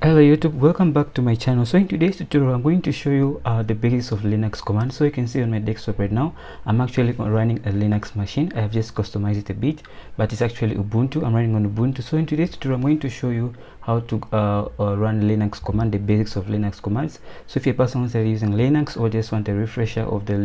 Hello YouTube, welcome back to my channel. So in today's tutorial I'm going to show you the basics of Linux commands. So you can see on my desktop right now I'm actually running a Linux machine. I have just customized it a bit, but it's actually Ubuntu. I'm running on Ubuntu. So in today's tutorial I'm going to show you how to run Linux command, the basics of Linux commands. So if you're a person who's using Linux or just want a refresher of the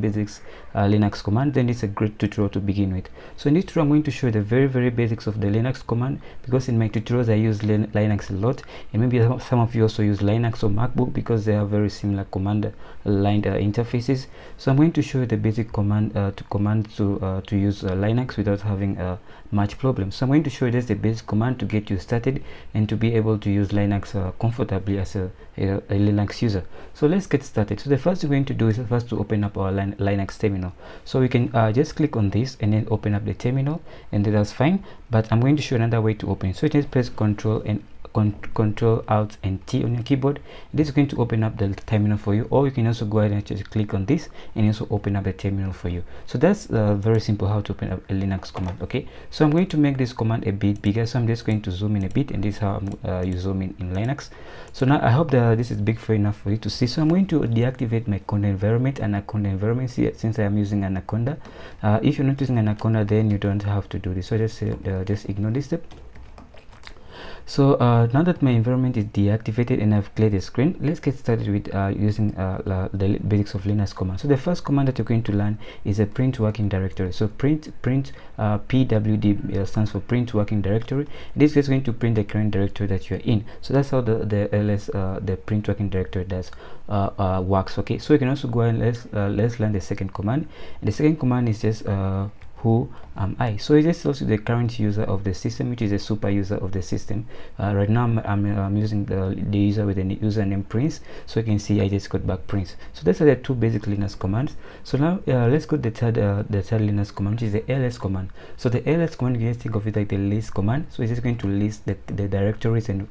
basics Linux command, then it's a great tutorial to begin with. So in this tutorial I'm going to show you the very basics of the Linux command, because in my tutorials I use Linux a lot, and maybe some of you also use Linux or MacBook because they have very similar command line interfaces. So I'm going to show you the basic command to use Linux without having much problems. So I'm going to show you just the basic command to get you started and to be able to use Linux comfortably as a Linux user. So let's get started. So the first thing we're going to do is first to open up our Linux terminal. So we can just click on this and then open up the terminal, and that's fine. But I'm going to show another way to open it. So just press Control Alt and T on your keyboard. This is going to open up the terminal for you, or you can also go ahead and just click on this and also open up the terminal for you. So that's very simple how to open up a Linux command. Okay, so I'm going to make this command a bit bigger, so I'm just going to zoom in a bit, and this is how you zoom in Linux. So now I hope that this is big for enough for you to see. So I'm going to deactivate my conda environment, Anaconda environment, since I am using Anaconda. If you're not using Anaconda, then you don't have to do this. So just ignore this step. So now that my environment is deactivated and I've cleared the screen, let's get started with using the basics of Linux command. So the first command that you're going to learn is a print working directory. So print PWD stands for print working directory. This is going to print the current directory that you're in. So that's how the ls the print working directory does works. Okay, so you can also go ahead and let's learn the second command. And the second command is just who am I. So it just tells you the current user of the system, which is a super user of the system. Right now I'm using the user with the username Prince, so you can see I just got back Prince. So those are the two basic Linux commands. So now let's go to the third Linux command, which is the ls command. So the ls command, you just think of it like the list command. So it's just going to list the directories and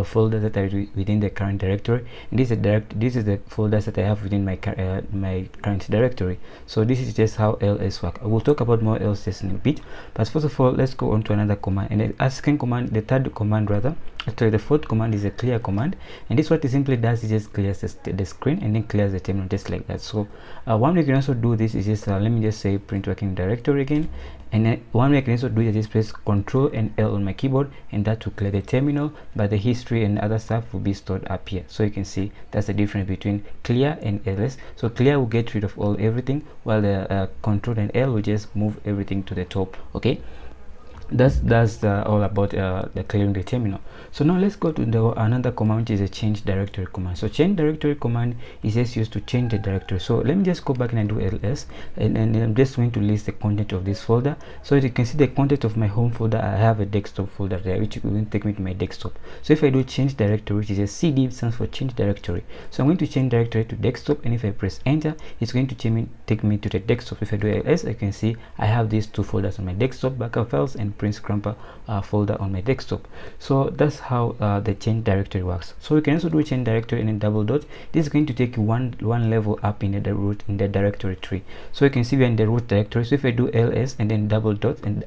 folders that are within the current directory, and this is the folders that I have within my current directory. So this is just how ls work. I will talk about more else just in a bit, but first of all let's go on to another command. And the second command, the third command rather, actually the fourth command, is a clear command, and this what it simply does is just clears the screen and then clears the terminal just like that. So one way you can also do this is just let me just say print working directory again, and then one way I can also do it is just press Ctrl and L on my keyboard, and that will clear the terminal, but the history and other stuff will be stored up here. So you can see that's the difference between clear and ls. So clear will get rid of everything, while the Ctrl and L will just move everything to the top. Okay, that's all about the clearing the terminal. So now let's go to another command, which is a change directory command. So change directory command is just used to change the directory. So let me just go back and do ls, and I'm just going to list the content of this folder. So as you can see the content of my home folder, I have a desktop folder there, which will take me to my desktop. So if I do change directory, which is a cd, stands for change directory. So I'm going to change directory to desktop, and if I press enter, it's going to take me to the desktop. If I do ls, I can see I have these two folders on my desktop, backup files and Printscramper folder on my desktop. So that's how the change directory works. So you can also do change directory and then double dot. This is going to take you one level up in the root, in the directory tree. So you can see we're in the root directory. So if I do ls and then double dot and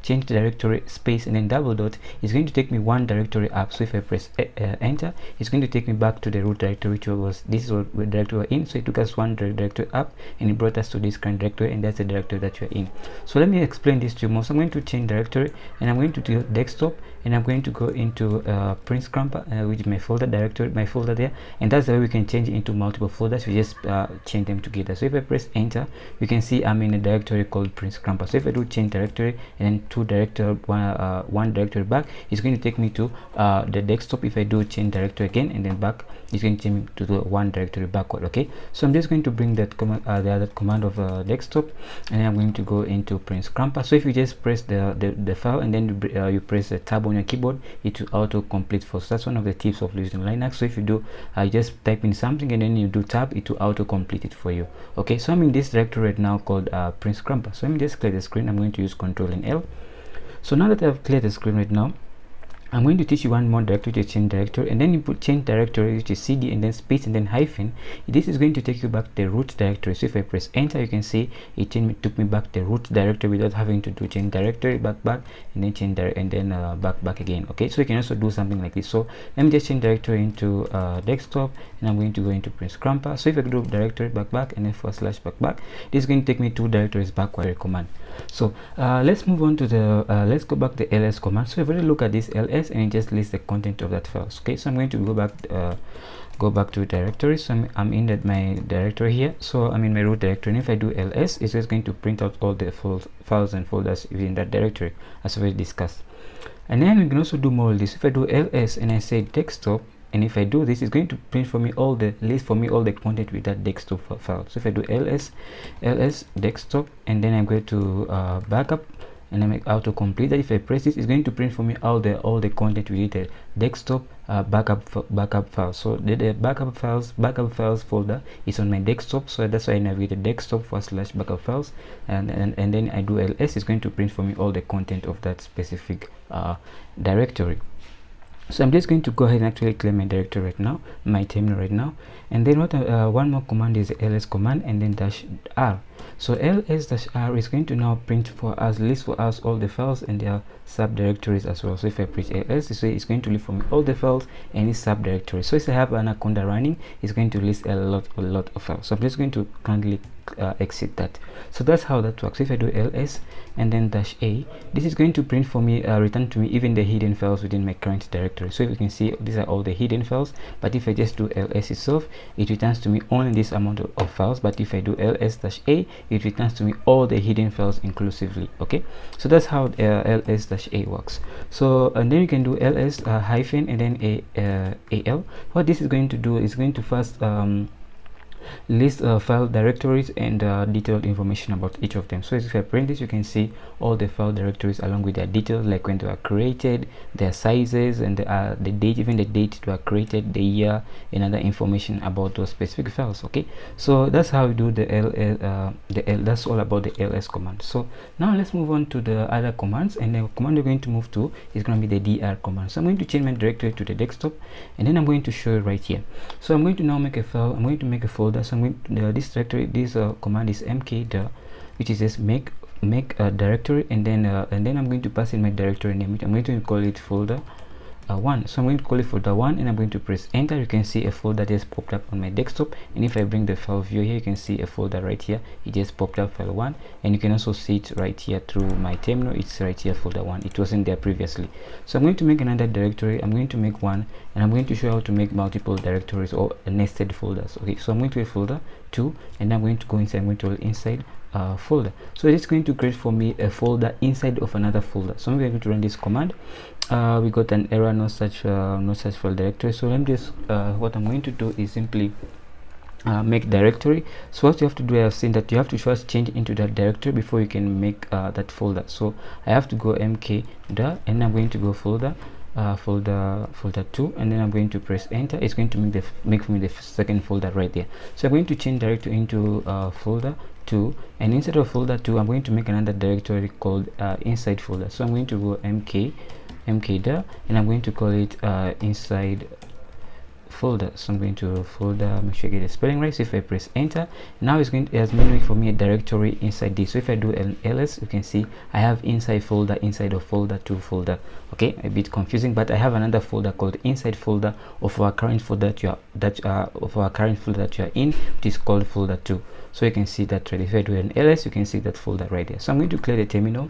change directory space and then double dot, it's going to take me one directory up. So if I press enter, it's going to take me back to the root directory, which was this is what directory we're in. So it took us one directory up and it brought us to this current directory, and that's the directory that you're in. So let me explain this to you more. So I'm going to change directory, and I'm going to do desktop, and I'm going to go into Printscramper, which is my folder directory, my folder there, and that's the way we can change it into multiple folders. We just change them together. So if I press enter, you can see I'm in a directory called Printscramper. So if I do change directory and then one directory back, it's going to take me to the desktop. If I do change directory again and then back, it's going to take me to the one directory backward. Okay, so I'm just going to bring that command, the other command of desktop, and I'm going to go into Printscramper. So if you just press the file and then you press the tab on your keyboard, it will auto complete first. That's one of the tips of using Linux. So if you do just type in something and then you do tab, it will auto complete it for you. Okay, so I'm in this directory right now called Printscramper. So let me just clear the screen. I'm going to use Ctrl and L. So now that I've cleared the screen right now, I'm going to teach you one more directory to change directory, and then you put change directory, which is cd and then space and then hyphen. This is going to take you back to the root directory. So if I press enter, you can see it took me back to the root directory without having to do change directory, back and then change and then back again. Okay, so you can also do something like this. So let me just change directory into desktop, and I'm going to go into Printscramper. So if I do directory back and then / back, this is going to take me 2 directories backward command. So let's move on to the let's go back to the ls command. So if we look at this ls, and it just lists the content of that file. Okay, so I'm going to go back to directories. So I'm in my directory here, so I'm in my root directory, and if I do ls, it's just going to print out all the files and folders within that directory, as we discussed. And then we can also do more of this. If I do ls and I say desktop, and if I do this, it's going to print for me all the content with that desktop file. So if I do ls desktop, and then I'm going to backup, and I make autocomplete that. If I press this, it's going to print for me all the content with the desktop backup file. So the backup files folder is on my desktop, so that's why I navigate the desktop / backup files, and then I do ls. It's going to print for me all the content of that specific directory. So I'm just going to go ahead and actually clear my directory right now, my terminal right now, and then what one more command is the ls command, and then -r. So ls-r is going to now print for us, list for us all the files and their subdirectories as well. So if I press ls, this way it's going to list for me all the files and its subdirectories. So if I have Anaconda running, it's going to list a lot of files. So I'm just going to currently exit that. So that's how that works. If I do ls and then -a, this is going to print for me, return to me even the hidden files within my current directory. So if you can see, these are all the hidden files, but if I just do ls itself, it returns to me only this amount of files. But if I do ls-a, it returns to me all the hidden files inclusively. Okay, so that's how ls-a works. So and then you can do ls hyphen and then al. What this is going to do is going to first list file directories and detailed information about each of them. So if I print this, you can see all the file directories along with their details, like when they were created, their sizes, and the date, even the date they were created, the year, and other information about those specific files. Okay, so that's how we do that's all about the ls command. So now let's move on to the other commands, and the command we're going to move to is going to be the dr command. So I'm going to change my directory to the desktop, and then I'm going to show it right here. So I'm going to now make a file. I'm going to make a folder. So I'm going to, this directory, this command is mkdir, which is just make a directory, and then I'm going to pass in my directory name. I'm going to call it folder 1. So I'm going to call it folder 1, and I'm going to press enter. You can see a folder just popped up on my desktop, and if I bring the file view here, you can see a folder right here. It just popped up, file 1, and you can also see it right here through my terminal. It's right here, folder 1. It wasn't there previously. So I'm going to make another directory. I'm going to make one, and I'm going to show you how to make multiple directories or nested folders. Okay, so I'm going to a folder 2, and I'm going to go inside. I'm going to inside folder. So it's going to create for me a folder inside of another folder. So I'm going to run this command. We got an error, no such file directory. So let me just what I'm going to do is simply make directory. So what you have to do, I have seen that you have to first change into that directory before you can make that folder. So I have to go mkdir, and I'm going to go folder 2, and then I'm going to press enter. It's going to make for me the second folder right there. So I'm going to change directory into folder 2, and inside of folder 2 I'm going to make another directory called inside folder. So I'm going to go mkdir, and I'm going to call it inside folder. So I'm going to folder, make sure I get the spelling right. So if I press enter, now it's made for me a directory inside this. So if I do an ls, you can see I have inside folder inside of folder 2 folder. Okay, a bit confusing, but I have another folder called inside folder of our current folder that you are in, which is called folder 2. So you can see that right. If I do an ls, you can see that folder right there. So I'm going to clear the terminal,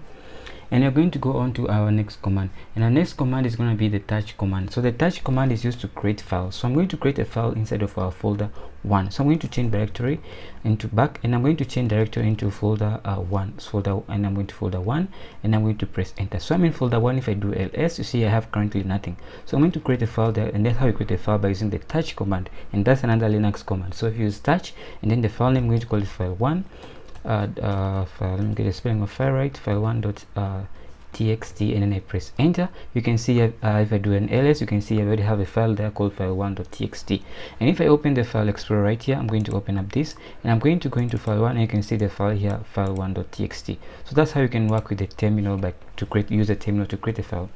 and you're going to go on to our next command, and our next command is going to be the touch command. So the touch command is used to create files. So I'm going to create a file inside of our folder 1. So I'm going to change directory into back, and I'm going to change directory into folder 1. And I'm going to folder 1, and I'm going to press enter. So I'm in folder 1. If I do ls, you see I have currently nothing. So I'm going to create a file there, and that's how you create a file, by using the touch command, and that's another Linux command. So if you use touch and then the file name, I'm going to call it file 1. File, let me get the spelling of file right, file1.txt, and then I press enter. You can see if I do an ls, you can see I already have a file there called file1.txt. and if I open the file explorer right here, I'm going to open up this, and I'm going to go into file 1, and you can see the file here, file1.txt. so that's how you can work with the terminal use a terminal to create a file.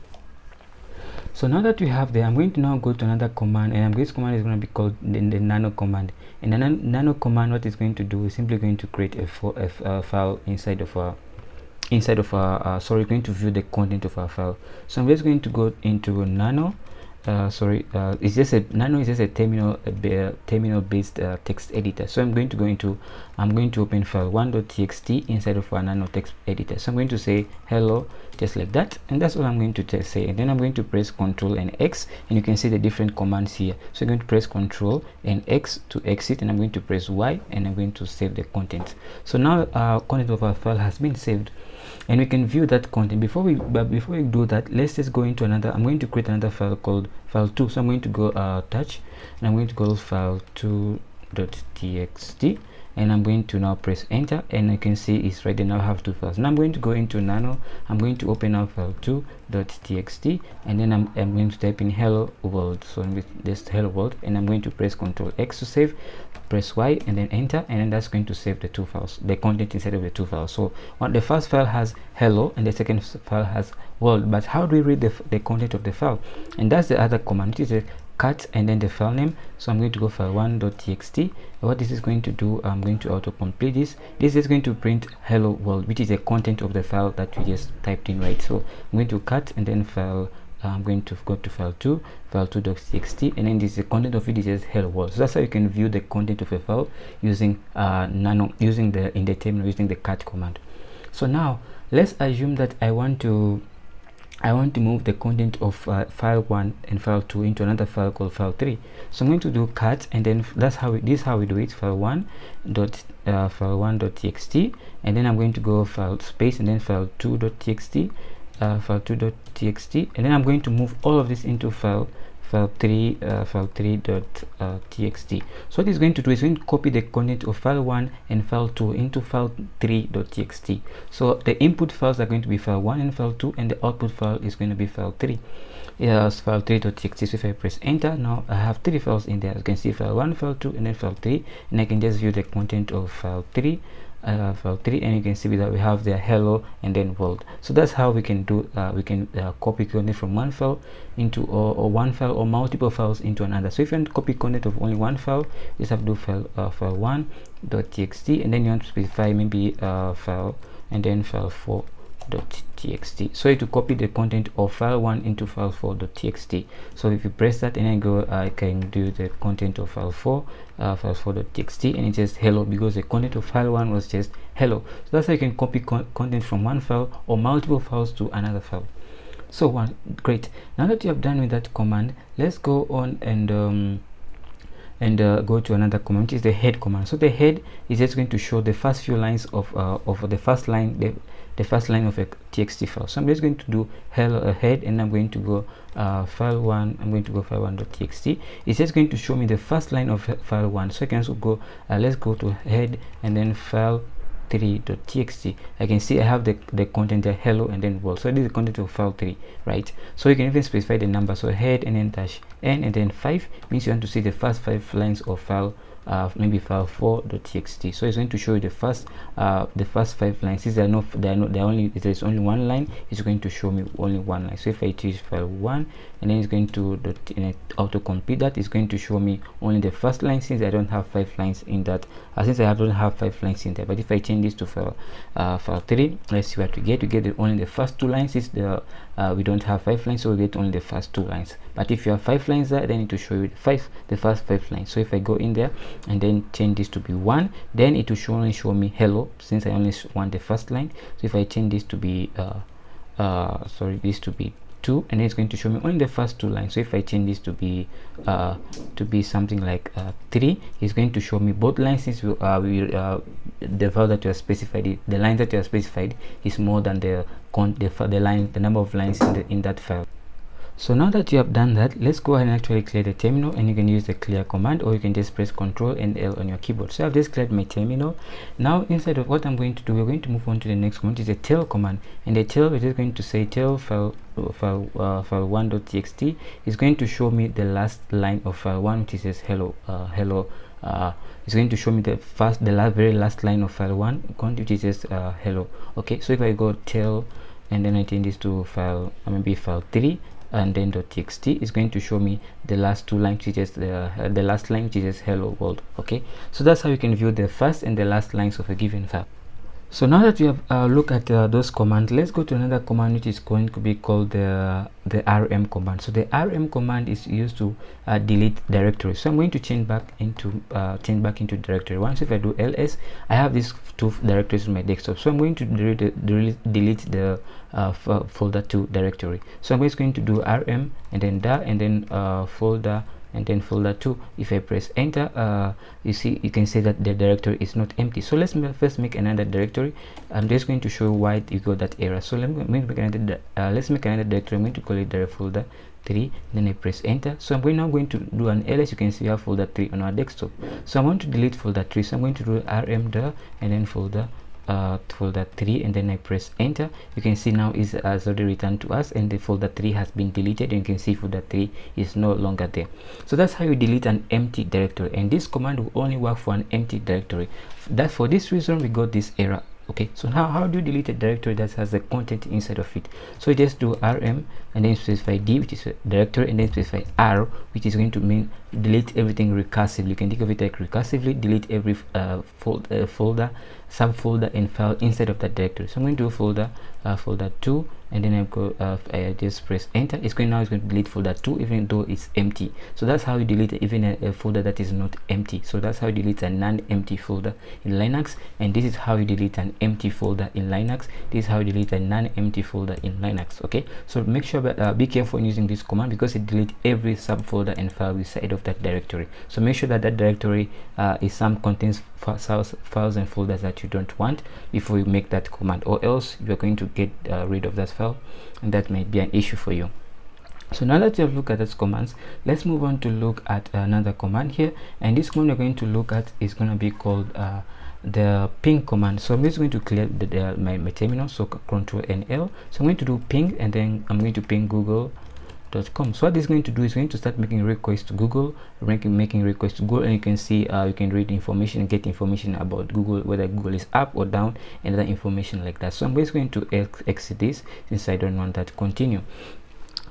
So now that we have there, I'm going to now go to another command, and this command is going to be called the Nano Command. And the Nano Command, what it's going to do is simply going to create a file inside of our going to view the content of our file. So I'm just going to go into Nano. It's just a Nano is just a terminal based text editor. So I'm going to open file1.txt inside of our Nano text editor. So I'm going to say hello, just like that, and that's all I'm going to say. And then I'm going to press Ctrl and X, and you can see the different commands here. So I'm going to press Ctrl and X to exit, and I'm going to press Y, and I'm going to save the content. So now our content of our file has been saved, and we can view that content. Before we do that, let's just go into another. I'm going to create another file called file2. So I'm going to go touch, and I'm going to go file2.txt, and I'm going to now press enter, and you can see it's right there. Now I have two files. Now I'm going to go into Nano. I'm going to open up file2.txt, and then I'm going to type in hello world. So with this hello world, and I'm going to press Ctrl X to save, press Y, and then enter, and then that's going to save the two files, the content inside of the two files. So the first file has hello and the second file has world, but how do we read the content of the file? And that's the other command, which is a cut and then the file name. So I'm going to go file1.txt. What this is going to do, I'm going to auto-complete this. This is going to print hello world, which is the content of the file that we just typed in, right? So I'm going to cut and then file. I'm going to go to file2, file2.txt, and then this is the content of it is just hello world. So that's how you can view the content of a file using Nano, using in the terminal, using the cut command. So now let's assume that I want to move the content of file1 and file2 into another file called file3. So I'm going to do cut, and then this is how we do it, file1.txt, and then I'm going to go file space and then file2.txt, file2.txt, and then I'm going to move all of this into file3.txt. So what it's going to do is going to copy the content of file1 and file2 into file3.txt. So the input files are going to be file1 and file2, and the output file is going to be file3. Yes, file3.txt. So if I press enter, now I have three files in there. As you can see, file1, file2, and then file3, and I can just view the content of file3, and you can see that we have the hello and then world. So that's how we can do copy content from one file into or one file or multiple files into another. So if you want to copy content of only one file, you just have to do file1.txt, and then you want to specify maybe file and then file4.txt. so to copy the content of file1 into file4.txt. so if you press that and then go, I can do the content of file4.txt, and it's just hello, because the content of file1 was just hello. So that's how you can copy content from one file or multiple files to another file. So great. Now that you have done with that command, let's go on and go to another command, which is the head command. So the head is just going to show the first few lines of the first line, the first line of a txt file. So I'm just going to do hello head, and I'm going to go file1. I'm going to go file1.txt. It's just going to show me the first line of file1. So I can also go let's go to head and then file3.txt. I can see I have the content there, hello and then world. So this is the content of file3, right? So you can even specify the number. So head and then dash n and then 5 means you want to see the first 5 lines of file, maybe file4.txt. so it's going to show you the first 5 lines. Since there's only one line, it's going to show me only one line. So if I choose file1, and then it's going to auto complete that, it's going to show me only the first line, since I don't have 5 lines in that, since I don't have 5 lines in there. But if I change this to file3, let's see what we get. We get only the first 2 lines. Since we don't have 5 lines, so we get only the first 2 lines. But if you have 5 lines there, then it will show you the first 5 lines. So if I go in there and then change this to be 1, then it will only show me hello, since I only want the first line. So if I change this to be this to be 2, and then it's going to show me only the first 2 lines. So if I change this to be something like 3, it's going to show me both lines, since the file that you have specified, the line that you have specified is more than the number of lines in that file. So now that you have done that, let's go ahead and actually clear the terminal, and you can use the clear command, or you can just press Ctrl and L on your keyboard. So I've just cleared my terminal. Now inside of what I'm going to do, we're going to move on to the next command, which is the tail command. And the tail is just going to say tail file1.txt is going to show me the last line of file1, which is hello. It's going to show me the very last line of file1, which is just hello. Okay, so if I go tail and then I change this to maybe file3, and then .txt is going to show me the last two lines, which is the last line, which is hello world. Okay, so that's how you can view the first and the last lines of a given file. So now that we have looked at those commands, let's go to another command, which is going to be called the rm command. So the rm command is used to delete directories. So I'm going to change back into directory 1. So if I do ls, I have these two directories on my desktop. So I'm going to delete the folder 2 directory. So I'm just going to do rm and then da and then folder and then folder 2. If I press enter, you can see that the directory is not empty. So let's first make another directory. I'm just going to show you why you got that error. So let's make another directory. I'm going to call it direct folder 3, then I press enter. So I'm now going to do an ls. You can see we have folder 3 on our desktop. So I want to delete folder 3, so I'm going to do rm da and then folder 3, and then I press enter. You can see now is has already returned to us, and the folder 3 has been deleted, and you can see folder 3 is no longer there. So that's how you delete an empty directory, and this command will only work for an empty directory. That for this reason we got this error. Okay, so now how do you delete a directory that has the content inside of it? So you just do rm and then specify d, which is a directory, and then specify r, which is going to mean delete everything recursively. You can think of it like recursively delete every folder, subfolder, and file inside of that directory. So I'm going to do folder 2, and then I just press enter. It's going to delete folder 2 even though it's empty. So that's how you delete even a folder that is not empty. So that's how you delete a non-empty folder in Linux, and this is how you delete an empty folder in Linux. This is how you delete a non-empty folder in Linux. Okay, so make sure that be careful in using this command, because it deletes every subfolder and file inside of that directory. So make sure that that directory contains files and folders that you don't want before you make that command, or else you're going to get rid of that file, and that might be an issue for you. So now that you have looked at those commands, let's move on to look at another command here, and this command we're going to look at is going to be called the ping command. So I'm just going to clear my terminal, so Control and L. So I'm going to do ping, and then I'm going to ping google.com. So what this is going to do is going to start making requests to Google, making requests to Google, and you can see you can read information and get information about Google, whether Google is up or down, and other information like that. So I'm just going to exit this since I don't want that to continue.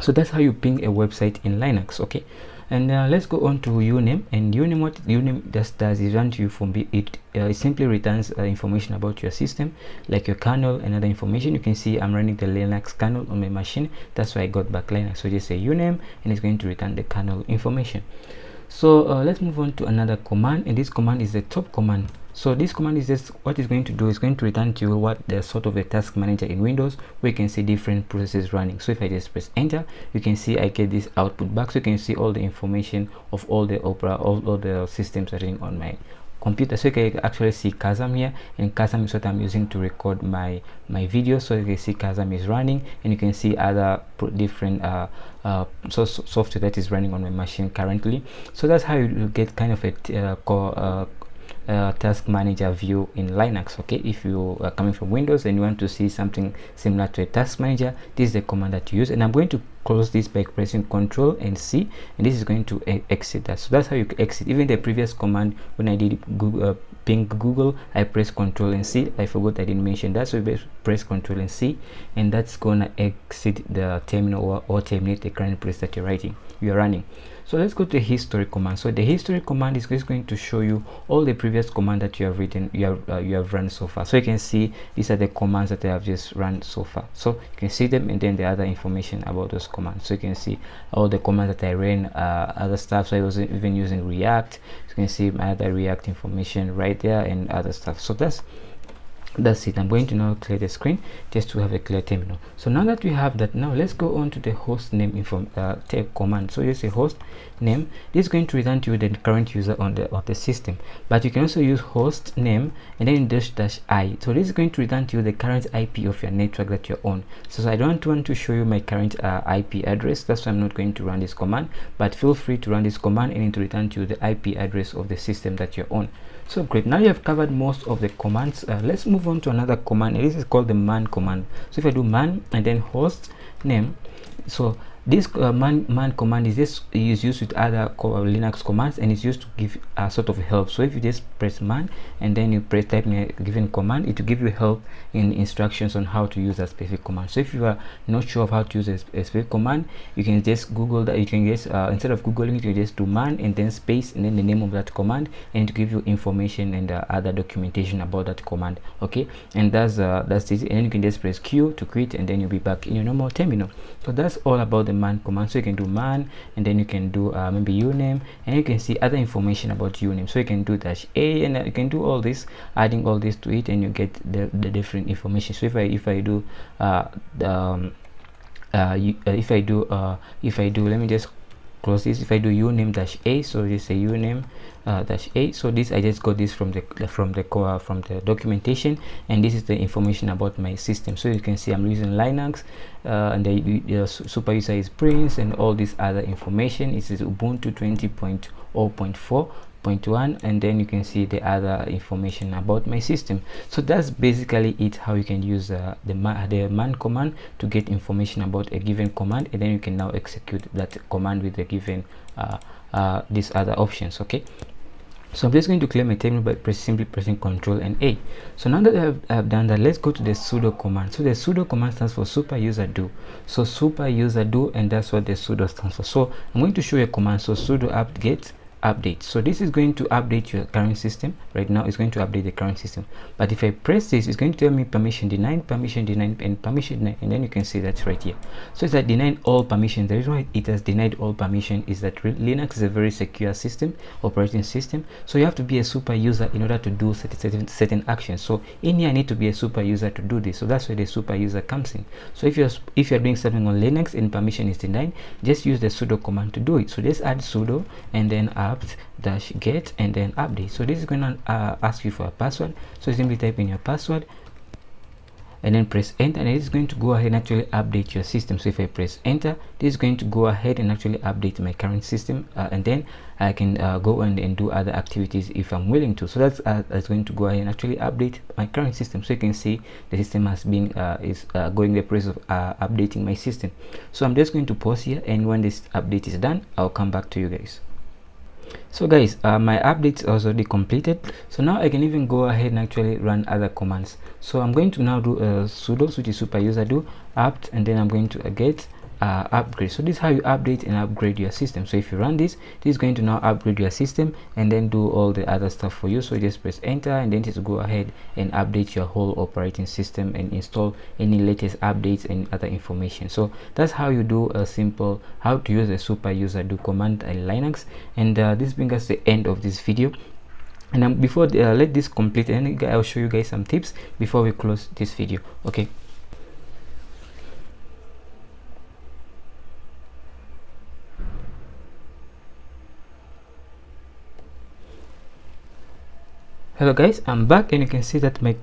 So that's how you ping a website in Linux. Okay, and let's go on to uname. And uname, what uname just does is run to you from it simply returns information about your system, like your kernel and other information. You can see I'm running the Linux kernel on my machine. That's why I got back Linux. So just say uname, and it's going to return the kernel information. So let's move on to another command, and this command is the top command. So this command is just what it's going to do is going to return to you what the sort of a task manager in Windows, where you can see different processes running. So if I just press enter, you can see I get this output back. So you can see all the information of all the all the systems running on my computer. So you can actually see Kazam here, and Kazam is what I'm using to record my video. So you can see Kazam is running, and you can see other different software that is running on my machine currently. So that's how you get kind of a task manager view in Linux. Okay, if you are coming from Windows and you want to see something similar to a task manager, this is the command that you use. And I'm going to close this by pressing Control and C, and this is going to exit that. So that's how you exit. Even the previous command, when I did ping Google, I pressed Control and C. I forgot I didn't mention that, so you press Control and C, and that's gonna exit the terminal or terminate the current process that you're running. So let's go to the history command. So the history command is just going to show you all the previous command that you have written, you have run so far. So you can see these are the commands that I have just run so far. So you can see them, and then the other information about those commands. So you can see all the commands that I ran, other stuff. So I was even using React. So you can see my other React information right there and other stuff. So that's it. I'm going to now clear the screen just to have a clear terminal. So now that we have that, now let's go on to the host name command. So you say host name. This is going to return to you the current user on the system, but you can also use host name and then --i. So this is going to return to you the current IP of your network that you're on. So I don't want to show you my current IP address. That's why I'm not going to run this command, but feel free to run this command and to return to you the IP address of the system that you're on. So great, now you have covered most of the commands. Let's move on to another command, and this is called the man command. So if I do man and then host name, so This man command is used with other Linux commands, and it's used to give a sort of help. So if you just press man and then you press type in a given command, it will give you help in instructions on how to use a specific command. So if you are not sure of how to use a specific command, you can just Google that. You can just instead of googling it, you just do man and then space and then the name of that command, and to give you information and other documentation about that command. Okay, and that's it. And then you can just press Q to quit, and then you'll be back in your normal terminal. So that's all about the man command. So you can do man, and then you can do maybe uname, and you can see other information about uname. So you can do -a, and you can do all this, adding all this to it, and you get the different information. So if I do let me just close this. If I do uname -a, so just say uname -a. So this, I just got this from the documentation, and this is the information about my system. So you can see I'm using Linux, and the super user is Prince, and all this other information. It is Ubuntu 20.0.4.1, and then you can see the other information about my system. So that's basically it, how you can use the man command to get information about a given command, and then you can now execute that command with the given these other options. Okay, so I'm just going to clear my terminal by simply pressing Ctrl and A. So now that I have done that, let's go to the sudo command. So the sudo command stands for super user do. So super user do, and that's what the sudo stands for. So I'm going to show you a command. So sudo apt get update. So this is going to update your current system. Right now it's going to update the current system, but if I press this, it's going to tell me permission denied, and permission denied, and then you can see that's right here. So it's that denied all permissions. The reason why it has denied all permission is that Linux is a very secure system, operating system, so you have to be a super user in order to do certain actions. So in here I need to be a super user to do this, so that's where the super user comes in. So if you're doing something on Linux and permission is denied, just use the sudo command to do it. So just add sudo and then apt-get and then update. So this is going to ask you for a password, so simply type in your password and then press enter, and it's going to go ahead and actually update your system. So if I press enter, this is going to go ahead and actually update my current system, and then I can go on and do other activities if I'm willing to. So that's going to go ahead and actually update my current system. So you can see the system has been going the process of updating my system. So I'm just going to pause here, and when this update is done, I'll come back to you guys. So guys, my updates are already completed, so now I can even go ahead and actually run other commands. So I'm going to now do sudo, which is super user do apt, and then I'm going to get upgrade. So this is how you update and upgrade your system. So if you run this is going to now upgrade your system and then do all the other stuff for you. So just press enter, and then just go ahead and update your whole operating system and install any latest updates and other information. So that's how you do a simple how to use a super user do command in Linux. And this brings us to the end of this video. And before let this complete, and I'll show you guys some tips before we close this video. Okay. Hello guys, I'm back, and you can see that my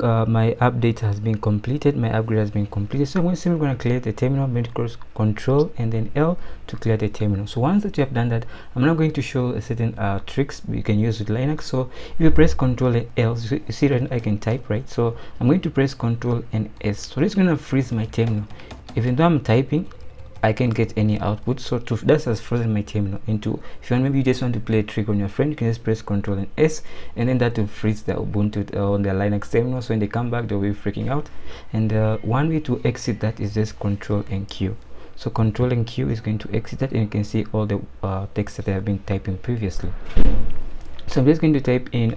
update has been completed, my upgrade has been completed. So I'm simply going to clear the terminal. I'm going to press Control and then L to clear the terminal. So once that you have done that, I'm now going to show a certain tricks you can use with Linux. So if you press Control and L, you see right now I can type, right? So I'm going to press Control and S. So this is going to freeze my terminal. Even though I'm typing, I can't get any output. So that has frozen my terminal into, if you want, maybe you just want to play a trick on your friend, you can just press Control and S, and then that will freeze the Ubuntu on the Linux terminal. So when they come back, they'll be freaking out. And one way to exit that is just Control and Q. So Control and Q is going to exit that, and you can see all the text that I have been typing previously. So I'm just going to type in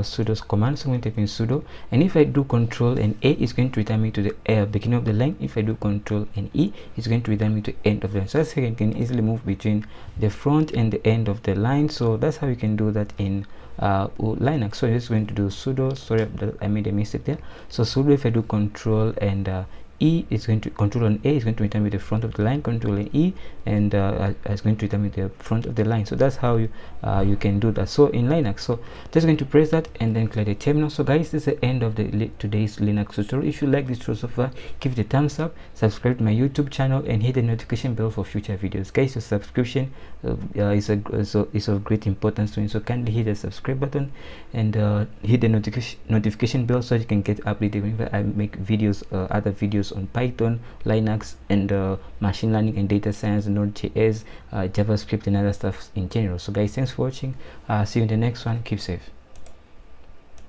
sudo's command. So I'm going to type in sudo, and if I do Control and A, it's going to return me to the beginning of the line. If I do Control and E, it's going to return me to end of the line. So that's how you can easily move between the front and the end of the line. So that's how you can do that in Linux. So I'm just going to do sudo, sorry I made a mistake there. So sudo, if I do Control and E, is going to Control and A is going to return me the front of the line. Control and E, and it's going to return me the front of the line. So that's how you can do that. So in Linux, so just going to press that and then clear the terminal. So guys, this is the end of today's Linux tutorial. If you like this tutorial so far, give it a thumbs up, subscribe to my YouTube channel, and hit the notification bell for future videos. Guys, your subscription is of great importance to me, so kindly hit the subscribe button and hit the notification bell so you can get updated whenever I make videos, other videos course on Python, Linux, and machine learning and data science, Node.js, JavaScript, and other stuff in general. So guys, thanks for watching. See you in the next one. Keep safe.